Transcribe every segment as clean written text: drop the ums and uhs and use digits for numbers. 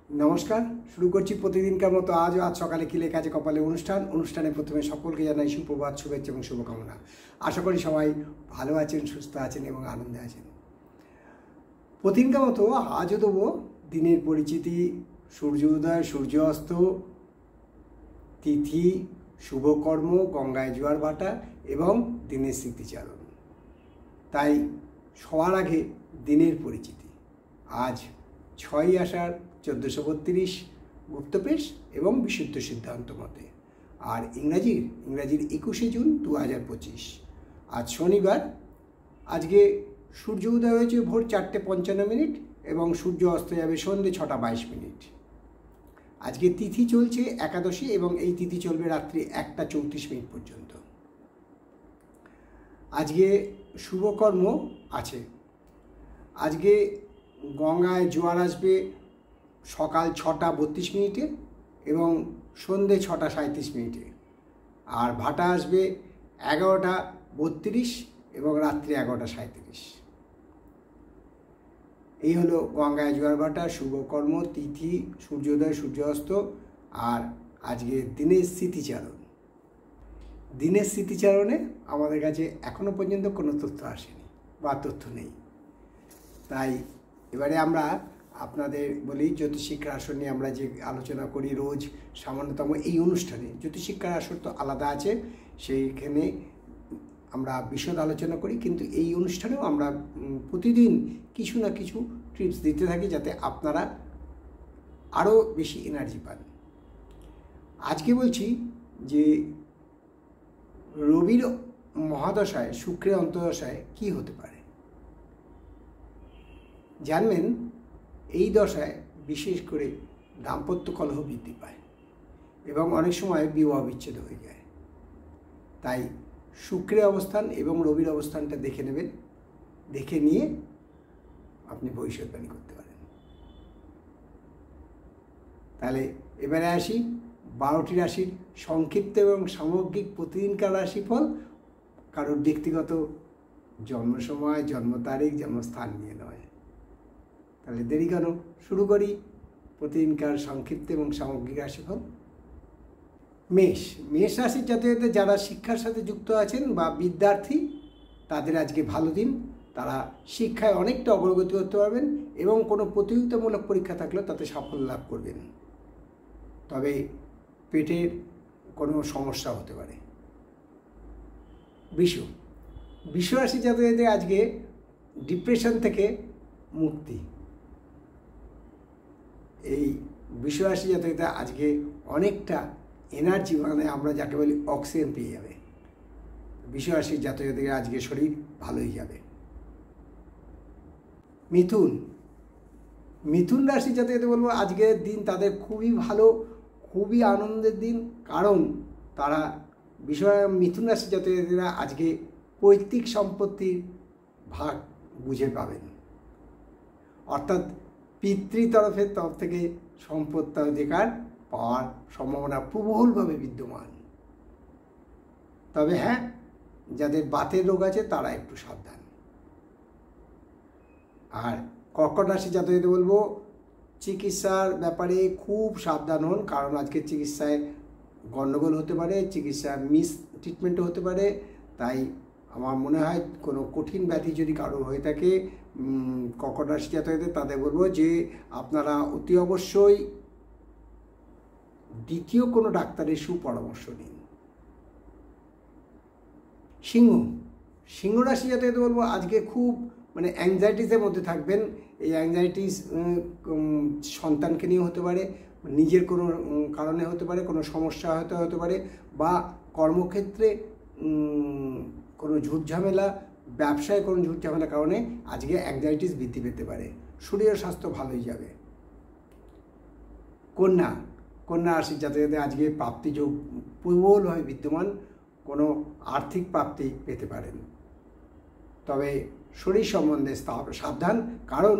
নমস্কার, শুরু করছি প্রতিদিনকার মতো আজ সকালে কি লেখা আছে কপালে অনুষ্ঠানে প্রথমে সকলকে জানাই সুপ্রভাত, শুভেচ্ছা এবং শুভকামনা। আশা করি সবাই ভালো আছেন, সুস্থ আছেন এবং আনন্দে আছেন। প্রতিদিনকার মতো আজও দেবো দিনের পরিচিতি, সূর্য উদয়, সূর্য অস্ত, তিথি, শুভকর্ম, গঙ্গায় জোয়ার ভাটা এবং দিনের স্মৃতিচারণ। তাই সবার আগে দিনের পরিচিতি। আজ 6ই আষাঢ় 1432 গুপ্তপ্রেস এবং বিশুদ্ধ সিদ্ধান্ত মতে, আর ইংরাজির 21শে জুন 2025। আজ শনিবার। আজকে সূর্য উদয় হয়েছে ভোর 4:55 এবং সূর্য অস্ত যাবে সন্ধ্যে 6:22। আজকে তিথি চলছে একাদশী এবং এই তিথি চলবে রাত্রি 1:34 পর্যন্ত। আজকে শুভকর্ম আছে। আজকে গঙ্গায় জোয়ার আসবে সকাল 6:32 এবং সন্ধ্যে 6:37, আর ভাটা আসবে 11:32 এবং রাত্রি 11:37। এই হলো গঙ্গায় জোয়ার ভাটা, শুভকর্ম, তিথি, সূর্যোদয়, সূর্যাস্ত আর আজকে দিনের স্মৃতিচারণ। দিনের স্মৃতিচারণে আমাদের কাছে এখনো পর্যন্ত কোনো তথ্য আসেনি বা তথ্য নেই। তাই এবারে আমরা আপনাদের বলি, জ্যোতিষশিক্ষার আসর নিয়ে আমরা যে আলোচনা করি রোজ সামান্যতম এই অনুষ্ঠানে, জ্যোতিষশিক্ষার আসর তো আলাদা আছে, সেইখানে আমরা বিশদ আলোচনা করি, কিন্তু এই অনুষ্ঠানেও আমরা প্রতিদিন কিছু না কিছু টিপস দিতে থাকি যাতে আপনারা আরও বেশি এনার্জি পান। আজকে বলছি যে রবির মহাদশায়, শুক্রের অন্তর্দশায় কি হতে পারে জানবেন। এই দশায় বিশেষ করে দাম্পত্য কলহ বৃদ্ধি পায় এবং অনেক সময় বিবাহ বিচ্ছেদ হয়ে যায়। তাই শুক্রের অবস্থান এবং রবির অবস্থানটা দেখে নেবেন, দেখে নিয়ে আপনি ভবিষ্যৎবাণী করতে পারেন। তাহলে এবারে আসি 12টি রাশির সংক্ষিপ্ত এবং সামগ্রিক প্রতিদিনকার রাশিফল, কারোর ব্যক্তিগত জন্ম সময়, জন্ম তারিখ, জন্মস্থান নিয়ে নয়। তাহলে দেরি কেন, শুরু করি প্রতিদিনকার সংক্ষিপ্ত এবং সামগ্রিক রাশিফল। মেষ রাশির জাতকদের যারা শিক্ষার সাথে যুক্ত আছেন বা বিদ্যার্থী, তাদের আজকে ভালো দিন। তারা শিক্ষায় অনেকটা অগ্রগতি করতে পারবেন এবং কোনো প্রতিযোগিতামূলক পরীক্ষা থাকলেও তাতে সাফল্য লাভ করবেন। তবে পেটের কোনো সমস্যা হতে পারে। বৃষ রাশির জাতকদের আজকে ডিপ্রেশন থেকে মুক্তি। এই বৃষ রাশি জাতকরা আজকে অনেকটা এনার্জি, মানে আমরা যাকে বলি অক্সিজেন পেয়ে যাবে। বৃষ রাশির জাতকদের আজকে শরীর ভালোই যাবে। মিথুন রাশির জাতকদের বলবো আজকের দিন তাদের খুবই ভালো, খুবই আনন্দের দিন, কারণ তারা মিথুন রাশির জাতকরা আজকে পৈতৃক সম্পত্তির ভাগ বুঝে পাবেন, অর্থাৎ পিতৃতরফের তরফ থেকে সম্পত্তাধিকার পাওয়ার সম্ভাবনা প্রবলভাবে বিদ্যমান। তবে হ্যাঁ, যাদের বাতের রোগ আছে তারা একটু সাবধান। আর কর্কট রাশি জাতকদের বলবো চিকিৎসার ব্যাপারে খুব সাবধান হন, কারণ আজকে চিকিৎসায় গণ্ডগোল হতে পারে, চিকিৎসার মিস ট্রিটমেন্টও হতে পারে। তাই আমার মনে হয় কোনো কঠিন ব্যাধি যদি কারো হয়ে থাকে কর্কট রাশি জাতকদের, তাদের বলবো যে আপনারা অতি অবশ্যই দ্বিতীয় কোনো ডাক্তারের সুপরামর্শ নিন। সিংহ রাশি জাতকদের বলবো আজকে খুব অ্যাংজাইটিসের মধ্যে থাকবেন। এই অ্যাংজাইটিস সন্তানকে নিয়ে হতে পারে, নিজের কোনো কারণে হতে পারে, কোনো সমস্যা হতে পারে, বা কর্মক্ষেত্রে কোনো ঝুটঝামেলা, ব্যবসায় কোনো ঝুটঝামেলার কারণে আজকে অ্যাংজাইটিস বৃদ্ধি পেতে পারে। শরীর স্বাস্থ্য ভালোই যাবে। কন্যা রাশির জাতকদের আজকে প্রাপ্তিযোগ প্রবলভাবে বিদ্যমান, কোনো আর্থিক প্রাপ্তি পেতে পারেন। তবে শরীর সম্বন্ধে সাবধান, কারণ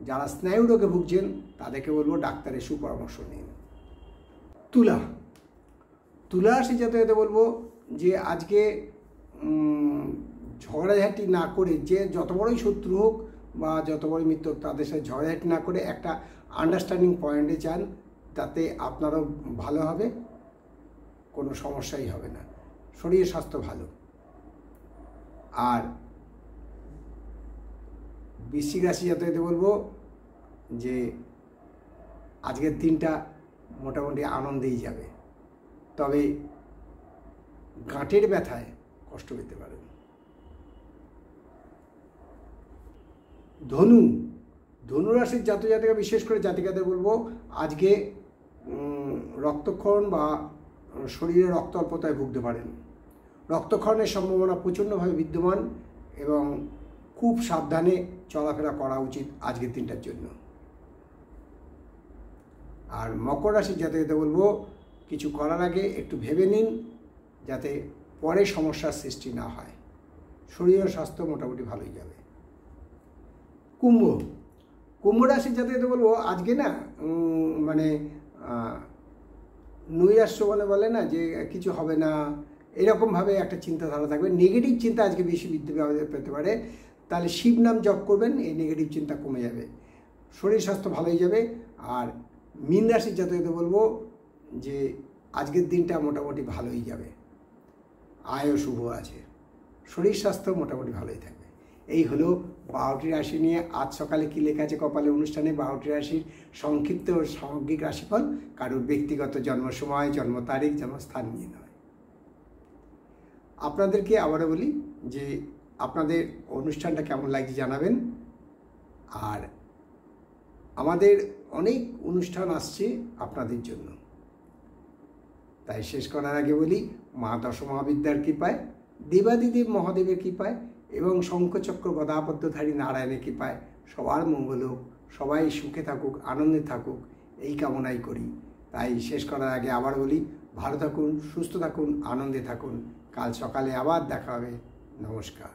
যারা স্নায়ু রোগে ভুগছেন তাদেরকে বলবো ডাক্তারের সুপরামর্শ নিন। তুলা রাশি জাতকদের বলবো যে আজকে ঝগড়াঝাটি না করে, যে যত বড়ই শত্রু হোক বা যত বড়ই মিত্র হোক, তাদের সাথে ঝগড়াঝাটি না করে একটা আন্ডারস্ট্যান্ডিং পয়েন্টে যান, তাতে আপনারও ভালো হবে, কোনো সমস্যাই হবে না, শরীর স্বাস্থ্য ভালো। আর বৃশ্চিক রাশি জাতকদের বলবো যে আজকের দিনটা মোটামুটি আনন্দেই যাবে, তবে গাঁটের ব্যথায় কষ্ট পেতে পারেন। ধনুরাশির জাতক-জাতিকা, বিশেষ করে জাতিকাদের বলবো আজকে রক্তক্ষরণ বা শরীরে রক্ত অল্পতায় ভুগতে পারেন। রক্তক্ষরণের সম্ভাবনা প্রচণ্ডভাবে বিদ্যমান এবং খুব সাবধানে চলাফেরা করা উচিত আজকের দিনটার জন্য। আর মকর রাশির জাতকদের বলবো কিছু করার আগে একটু ভেবে নিন, যাতে পরে সমস্যার সৃষ্টি না হয়। শরীর ও স্বাস্থ্য মোটামুটি ভালোই যাবে। কুম্ভ রাশির জাতকদের বলবো আজকে না মানে নৈরাশ্য বলে না যে কিছু হবে না, এরকমভাবে একটা চিন্তাধারা থাকবে। নেগেটিভ চিন্তা আজকে বেশি বৃদ্ধি পেতে পারে, তাহলে শিব নাম জপ করবেন, এই নেগেটিভ চিন্তা কমে যাবে, শরীর স্বাস্থ্য ভালোই যাবে। আর মীন রাশির জাতকদের বলবো যে আজকের দিনটা মোটামুটি ভালোই যাবে, আয়ও শুভ আছে, শরীর স্বাস্থ্য মোটামুটি ভালোই থাকবে। এই হলো 12টি রাশি নিয়ে আজ সকালে কী লেখা আছে কপালে অনুষ্ঠানে 12টি রাশির সংক্ষিপ্ত ও সামগ্রিক রাশিফল, কারোর ব্যক্তিগত জন্ম সময়, জন্ম তারিখ, জন্মস্থান নিয়ে নয়। আপনাদেরকে আবারও বলি যে আপনাদের অনুষ্ঠানটা কেমন লাগছে জানাবেন। আর আমাদের অনেক অনুষ্ঠান আসছে আপনাদের জন্য, তাই শেষ করার আগে বলি মা দশমহাবিদ্যার কৃপায়, দেবাদিদেব মহাদেবের কৃপায় এবং শঙ্খচক্র গদাপদ্মধারী নারায়ণের কৃপায় সবার মঙ্গল হোক, সবাই সুখে থাকুক, আনন্দে থাকুক, এই কামনাই করি। তাই শেষ করার আগে আবার বলি ভালো থাকুন, সুস্থ থাকুন, আনন্দে থাকুন। কাল সকালে আবার দেখা হবে। নমস্কার।